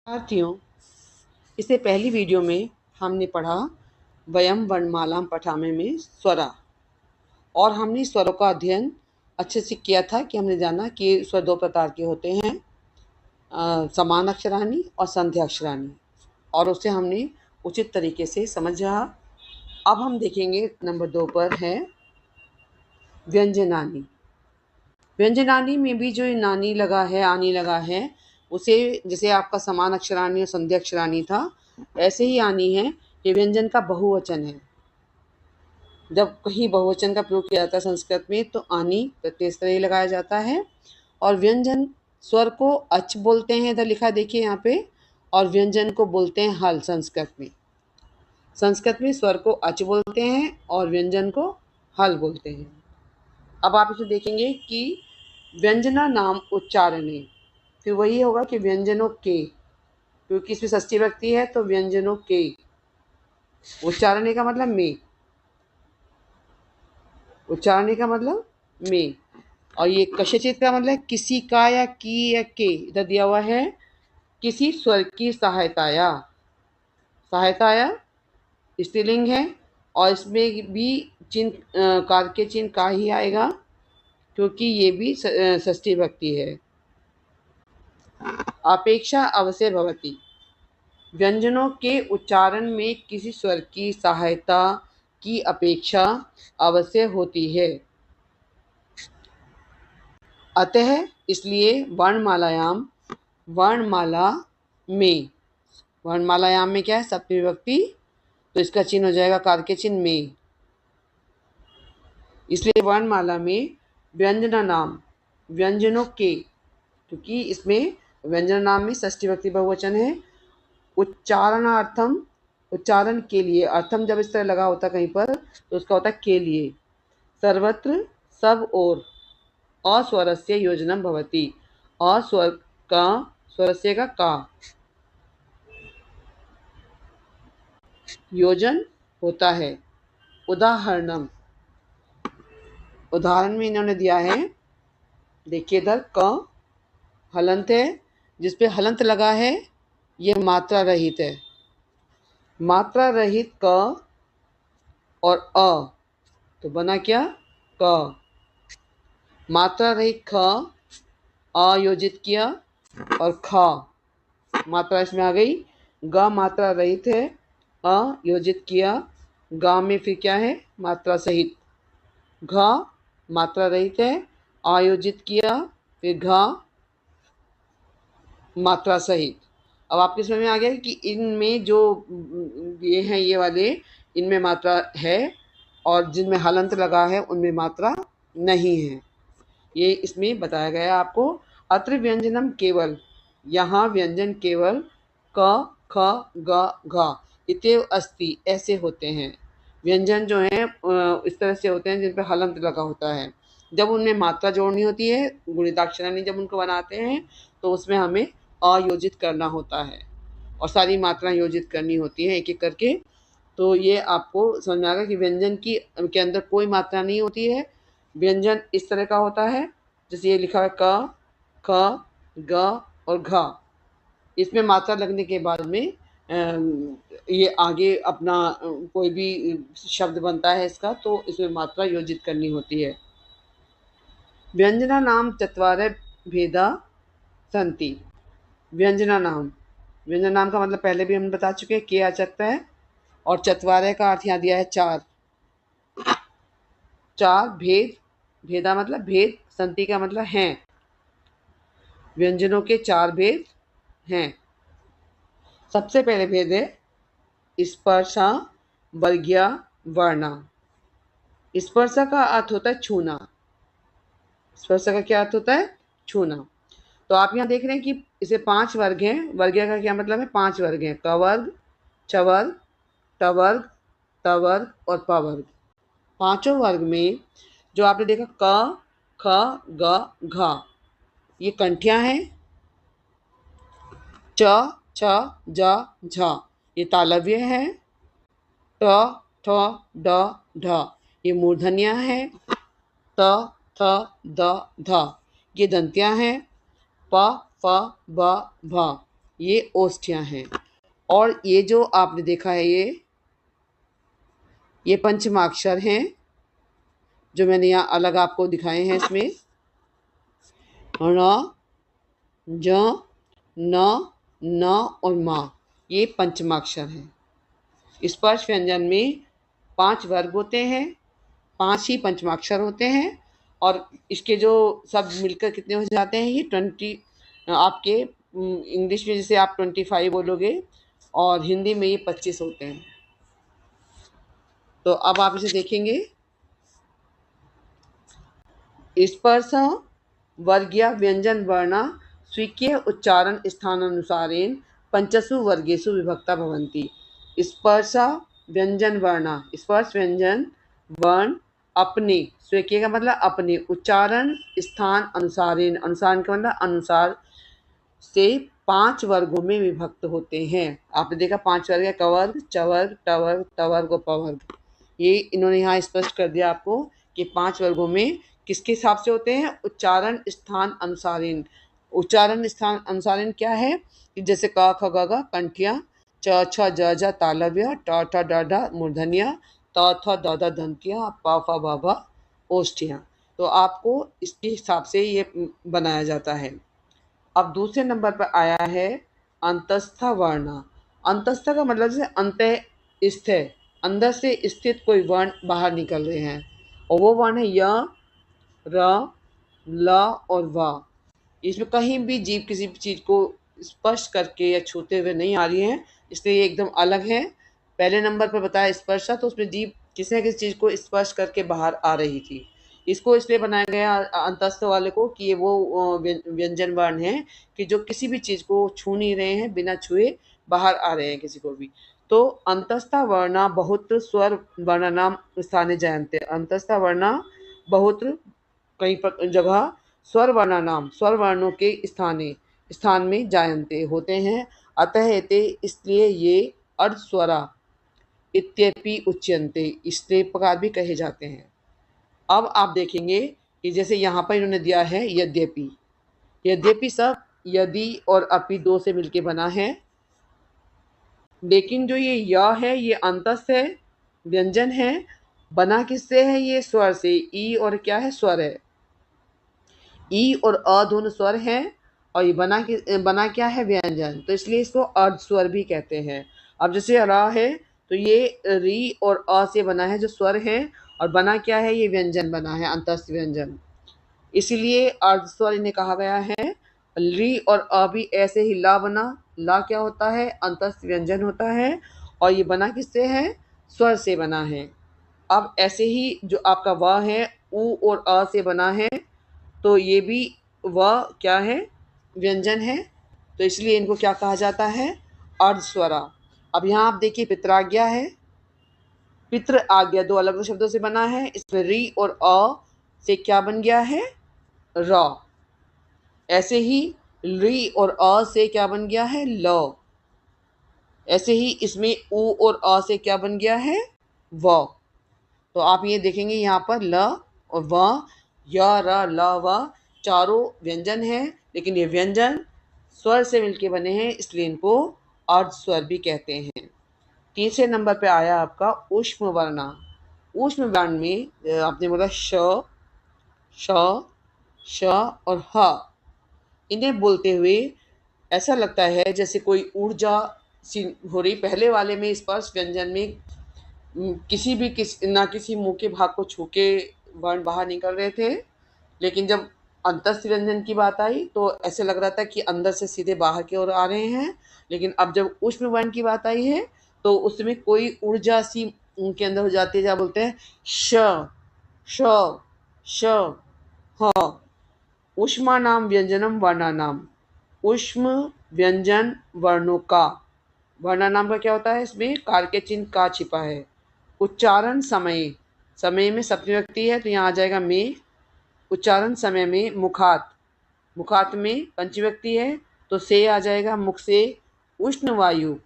साथियों, इससे पहली वीडियो में हमने पढ़ा वयम वर्णमाला पठामे में स्वरा, और हमने स्वरों का अध्ययन अच्छे से किया था कि हमने जाना कि स्वर दो प्रकार के होते हैं, समान अक्षराणी और संध्या अक्षराणी, और उसे हमने उचित तरीके से समझा। अब हम देखेंगे नंबर 2 पर है व्यंजनानी। व्यंजनानी में भी जो नानी लगा है, आनी लगा है, उसे जैसे आपका समान अक्षराणी और संध्या अक्षराणी था, ऐसे ही आनी है। ये व्यंजन का बहुवचन है। जब कहीं बहुवचन का प्रयोग किया जाता है संस्कृत में, तो आनी प्रत्यय से ही लगाया जाता है। और व्यंजन स्वर को अच बोलते हैं, इधर लिखा देखिए यहाँ पे, और व्यंजन को बोलते हैं हल। संस्कृत में स्वर को अच बोलते हैं और व्यंजन को हल बोलते हैं। अब आप इसे देखेंगे कि व्यंजना नाम उच्चारणे, फिर वही होगा कि व्यंजनों के, क्योंकि इसमें षष्ठी विभक्ति है तो व्यंजनों के। उच्चारणे का मतलब में, उच्चारणे का मतलब में। और ये कस्यचित का मतलब किसी का या की या के, इधर दिया हुआ है किसी स्वर की सहायताया। सहायताया स्त्रीलिंग है, और इसमें भी चिन्ह कार के चिन्ह का ही आएगा, क्योंकि ये भी षष्ठी विभक्ति है। अपेक्षा अवश्य भवति, व्यंजनों के उच्चारण में किसी स्वर की सहायता की अपेक्षा अवश्य होती है। अतः इसलिए वर्णमालायाम में क्या है, सप्तमी विभक्ति, तो इसका चिन्ह हो जाएगा कार के चिन्ह में। इसलिए वर्णमाला में व्यंजना नाम, व्यंजनों के, क्योंकि इसमें व्यंजन नाम में षष्ठी विभक्ति बहुवचन है। उच्चारणार्थम, उच्चारण के लिए, अर्थम जब इस तरह लगा होता है कहीं पर तो उसका होता है के लिए। सर्वत्र सब और अस्वरस्य योजनम भवति, अस्वर का स्वरस्य का योजन होता है। उदाहरणम, उदाहरण में इन्होंने दिया है, देखिए इधर क हलंत है, जिसपे हलंत लगा है, यह मात्रा रहित है। मात्रा रहित क और अ, तो बना क्या, क। मात्रा रहित ख, अयोजित किया, और ख मात्रा इसमें आ गई। ग मात्रा रहित है, अयोजित किया। ग में फिर क्या है, मात्रा सहित। घ मात्रा रहित है, आयोजित किया, फिर घ मात्रा सहित। अब आपके समझ में आ गया कि इनमें जो ये हैं, ये वाले, इनमें मात्रा है, और जिनमें हलंत लगा है उनमें मात्रा नहीं है। ये इसमें बताया गया आपको। अत्र व्यंजनम केवल, यहाँ व्यंजन केवल क ख ग घ इत्येव अस्ति, ऐसे होते हैं। व्यंजन जो हैं इस तरह से होते हैं जिन पर हलंत लगा होता है। जब उनमें मात्रा जोड़नी होती है, गुणिताक्षराणी जब उनको बनाते हैं, तो उसमें हमें अयोजित करना होता है, और सारी मात्राएं योजित करनी होती हैं एक एक करके। तो ये आपको समझ में आ गया कि व्यंजन की के अंदर कोई मात्रा नहीं होती है। व्यंजन इस तरह का होता है, जैसे ये लिखा है क ख ग और घ। इसमें मात्रा लगने के बाद में ये आगे अपना कोई भी शब्द बनता है इसका, तो इसमें मात्रा योजित करनी होती है। व्यंजना नाम चत्वारः भेदा सन्ति। व्यंजना नाम, व्यंजन नाम का मतलब पहले भी हम बता चुके हैं, के आ सकता है, और चत्वारः का अर्थ यहाँ दिया है चार। चार भेद, भेदा मतलब भेद, संति का मतलब हैं। व्यंजनों के चार भेद हैं। सबसे पहले भेद है स्पर्शा वर्ग्या वर्णा। स्पर्शा का अर्थ होता है छूना। स्पर्शा का क्या अर्थ होता है, छूना। तो आप यहाँ देख रहे हैं कि इसे 5 वर्ग हैं। वर्ग्या का क्या मतलब है, 5 वर्ग हैं, क वर्ग, छ वर्ग, ट वर्ग, त वर्ग और प वर्ग। पांचों वर्ग में जो आपने देखा क ख ग घ, ये कंठियां हैं। च छ ज झ ये तालव्य है। ट ठ ड ढ ये मूर्धन्या है। त थ द ध ये दंत्यां हैं। प फ ब भ ये ओष्ठियाँ हैं। और ये जो आपने देखा है ये पंचमाक्षर हैं जो मैंने यहाँ अलग आपको दिखाए हैं। इसमें ण, ज, न, न और मा, ये पंचमाक्षर हैं। स्पर्श व्यंजन में 5 वर्ग होते हैं, 5 ही पंचमाक्षर होते हैं और इसके जो सब मिलकर कितने हो जाते हैं, ये 20 आपके इंग्लिश में जैसे आप 25 बोलोगे और हिंदी में ये 25 होते हैं। तो अब आप इसे देखेंगे। स्पर्श वर्गीय व्यंजन वर्ण स्वीकीय उच्चारण स्थानानुसारेण पंचसु वर्गेषु विभक्ता भवन्ति। स्पर्श व्यंजन वर्ण, स्पर्श व्यंजन वर्ण अपने, स्वीकीय का मतलब अपने, उच्चारण स्थान अनुसारेण, अनुसार का मतलब अनुसार से 5 वर्गों में विभक्त होते हैं। आपने देखा 5 वर्ग है, कवर्ग, चवर्ग, टवर्ग, तवर्ग और पवर्ग। ये इन्होंने यहाँ स्पष्ट कर दिया आपको कि 5 वर्गों में किसके हिसाब से होते हैं, उच्चारण स्थान अनुसारेण। उच्चारण स्थान अनुसारेण क्या है कि जैसे क ख ग घ कंठिया, च छ ज झ तालव्य, ट ठ ड ढ मूर्धन्य, त थ द ध दंतिया, प फ ब भ ओष्ठियाँ। तो आपको इसके हिसाब से ये बनाया जाता है। अब दूसरे नंबर पर आया है अंतस्थ वर्ण। अंतस्थ का मतलब जैसे अंतःस्थ, अंदर से स्थित कोई वर्ण बाहर निकल रहे हैं, और वो वर्ण है य, र, ल और व। इसमें कहीं भी जीभ किसी भी चीज़ को स्पर्श करके या छूते हुए नहीं आ रही है, इसलिए ये एकदम अलग है। पहले नंबर पर बताया स्पर्श था, तो उसमें जीभ किसी न किसी चीज़ को स्पर्श करके बाहर आ रही थी। इसको इसलिए बनाया गया अंतस्थ वाले को कि ये वो व्यंजन वर्ण है कि जो किसी भी चीज़ को छू नहीं रहे हैं, बिना छुए बाहर आ रहे हैं किसी को भी। तो अंतस्थ वर्णा बहुत स्वर वर्णनाम स्थाने जायन्ते। अंतस्थ वर्णा बहुत कई जगह स्वर वर्णानाम, स्वर वर्णों के स्थान में जायन्ते होते हैं। अतः एते, इसलिए ये अर्धस्वरा इत्यपि उच्यन्ते, इसलिए प्रकार भी कहे जाते हैं। अब आप देखेंगे कि जैसे यहाँ पर इन्होंने दिया है यद्यपि। यद्यपि सब यदि और अपि दो से मिलके बना है, लेकिन जो ये य है ये अंतस्थ है, व्यंजन है। बना किससे है, ये स्वर से। ई और क्या है, स्वर है। ई और अ दोनों स्वर हैं और ये बना क्या है, व्यंजन। तो इसलिए इसको अर्ध स्वर भी कहते हैं। अब जैसे र है तो ये री और अ से बना है जो स्वर है, और बना क्या है, ये व्यंजन बना है, अंतस्थ व्यंजन। इसलिए अर्ध स्वर इन्हें कहा गया है। री और अ भी ऐसे ही ला बना। ला क्या होता है, अंतस्थ व्यंजन होता है, और ये बना किससे है, स्वर से बना है। अब ऐसे ही जो आपका व है, उ और अ से बना है, तो ये भी व क्या है, व्यंजन है। तो इसलिए इनको क्या कहा जाता है, अर्धस्वरा। अब यहाँ आप देखिए पित्राज्ञा है, पितृ आज्ञा दो अलग अलग शब्दों से बना है। इसमें री और अ से क्या बन गया है, र। ऐसे ही री और अ से क्या बन गया है, ल। ऐसे ही इसमें उ और अ से क्या बन गया है, व। तो आप ये देखेंगे यहाँ पर ल और व, य, र, ल, व चारों व्यंजन हैं, लेकिन ये व्यंजन स्वर से मिलके बने हैं, इसलिए इनको अर्ध स्वर भी कहते हैं। तीसरे नंबर पे आया आपका ऊष्म वर्णा। ऊष्म वर्ण में आपने बोला श, श, श और ह। इन्हें बोलते हुए ऐसा लगता है जैसे कोई ऊर्जा सी हो रही। पहले वाले में स्पर्श व्यंजन में ना किसी मुंह के भाग को छू के वर्ण बाहर निकल रहे थे, लेकिन जब अंतस्थ व्यंजन की बात आई तो ऐसे लग रहा था कि अंदर से सीधे बाहर की ओर आ रहे हैं। लेकिन अब जब ऊष्म वर्ण की बात आई है तो उसमें कोई ऊर्जा सी उनके अंदर हो जाती है, जहाँ बोलते हैं श, श, श, ह। ऊष्मा नाम व्यंजनम वर्णानाम। ऊष्म व्यंजन वर्णों का, वर्णानाम का क्या होता है, इसमें कार के चिन्ह का छिपा है। उच्चारण समय, समय में सप्तमी विभक्ति है तो यहाँ आ जाएगा में। उच्चारण समय में मुखात, मुखात में पंचमी विभक्ति है तो से आ जाएगा, मुख से। उष्ण वायु,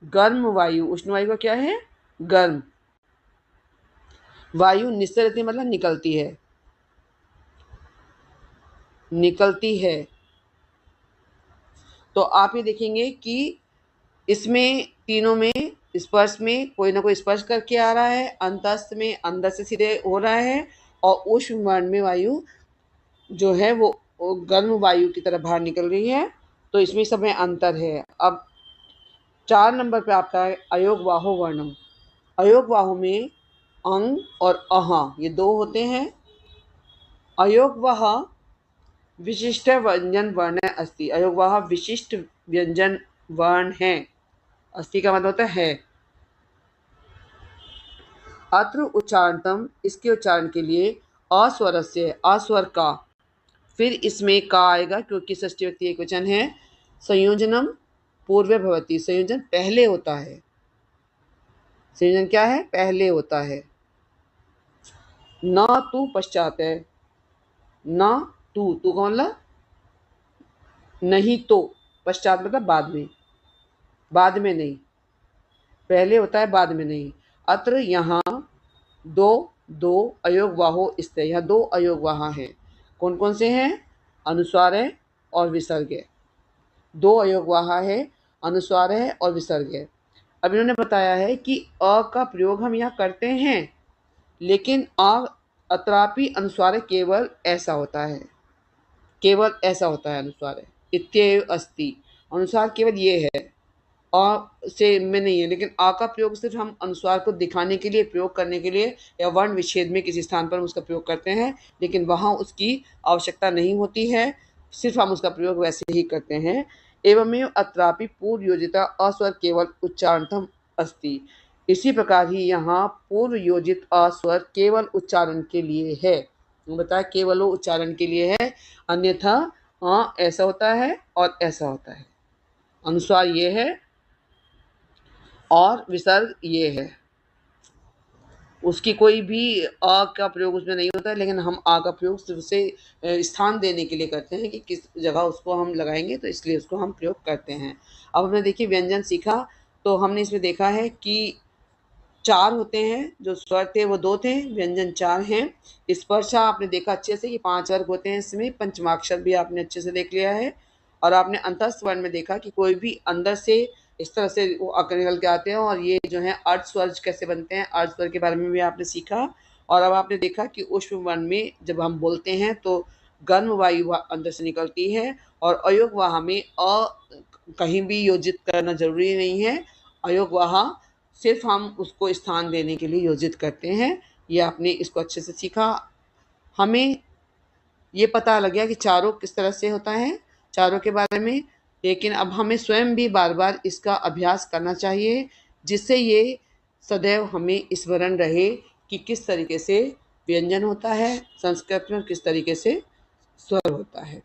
गर्म वायु, उष्ण वायु का क्या है, गर्म वायु। निस्सरति मतलब निकलती है, निकलती है। तो आप ये देखेंगे कि इसमें तीनों में स्पर्श में कोई ना कोई स्पर्श करके आ रहा है, अंतस्थ में अंदर से सीधे हो रहा है, और ऊष्म वर्ण में वायु जो है वो गर्म वायु की तरफ बाहर निकल रही है। तो इसमें सब में अंतर है। अब 4 नंबर पे आपका है अयोगवाहो वर्णम। अयोगवाहो में अंग और अह ये 2 होते हैं। अयोगवाह विशिष्ट व्यंजन वर्ण अस्ति। अयोगवाह विशिष्ट व्यंजन वर्ण है। अस्ति का मतलब होता है। अत्र उच्चारणतम, इसके उच्चारण के लिए अस्वरस्य, अस्वर का, फिर इसमें का आएगा क्योंकि षष्ठी व्यक्ति एकवचन है। संयोजनम पूर्वे भवति, संयोजन पहले होता है। संयोजन क्या है? पहले होता है। न तू पश्चात है। न तू, तू कौन ला? नहीं तो, पश्चात मतलब बाद में, बाद में नहीं, पहले होता है बाद में नहीं। अत्र यहाँ दो दो अयोगवाहो स्थित, यहाँ 2 अयोगवाह हैं। कौन कौन से हैं? अनुस्वार है और विसर्ग है। 2 अयोगवाह है, अनुस्वार है और विसर्ग है। अब इन्होंने बताया है कि अ का प्रयोग हम यहाँ करते हैं, लेकिन अत्रापि अनुस्वार केवल ऐसा होता है, केवल ऐसा होता है अनुस्वार है। इत्येव अस्ति, अनुस्वार केवल ये है, अ से में नहीं है। लेकिन आ का प्रयोग सिर्फ हम अनुस्वार को दिखाने के लिए, प्रयोग करने के लिए, या वर्ण विच्छेद में किसी स्थान पर उसका प्रयोग करते हैं, लेकिन वहाँ उसकी आवश्यकता नहीं होती है, सिर्फ हम उसका प्रयोग वैसे ही करते हैं। एवमेव अत्रापि पूर्व योजिता अस्वर केवल उच्चारणतम अस्ति। इसी प्रकार ही यहाँ पूर्व योजित अस्वर केवल उच्चारण के लिए है। बताया केवल वो उच्चारण के लिए है, अन्यथा ऐसा होता है और ऐसा होता है। अनुस्वार ये है और विसर्ग ये है। उसकी कोई भी आ का प्रयोग उसमें नहीं होता है, लेकिन हम आ का प्रयोग सिर्फ उसे स्थान देने के लिए करते हैं कि किस जगह उसको हम लगाएंगे, तो इसलिए उसको हम प्रयोग करते हैं। अब हमने देखिए व्यंजन सीखा, तो हमने इसमें देखा है कि 4 होते हैं। जो स्वर थे वो 2 थे, व्यंजन 4 हैं। स्पर्शा आपने देखा अच्छे से कि 5 वर्ग होते हैं इसमें। पंचमाक्षर भी आपने अच्छे से देख लिया है। और आपने अंतस्थ वर्ण में देखा कि कोई भी अंदर से इस तरह से वो अकर निकल के आते हैं, और ये जो है अर्ध स्वर कैसे बनते हैं, अर्ध स्वर के बारे में भी आपने सीखा। और अब आपने देखा कि ऊष्म वर्ण में जब हम बोलते हैं तो गर्म वायु अंदर से निकलती है, और अयोगवाह में कहीं भी योजित करना जरूरी नहीं है। अयोगवाह सिर्फ हम उसको स्थान देने के लिए योजित करते हैं। ये आपने इसको अच्छे से सीखा। हमें ये पता लग गया कि चारों किस तरह से होता है, चारों के बारे में। लेकिन अब हमें स्वयं भी बार बार इसका अभ्यास करना चाहिए, जिससे ये सदैव हमें स्मरण रहे कि किस तरीके से व्यंजन होता है संस्कृत में, किस तरीके से स्वर होता है।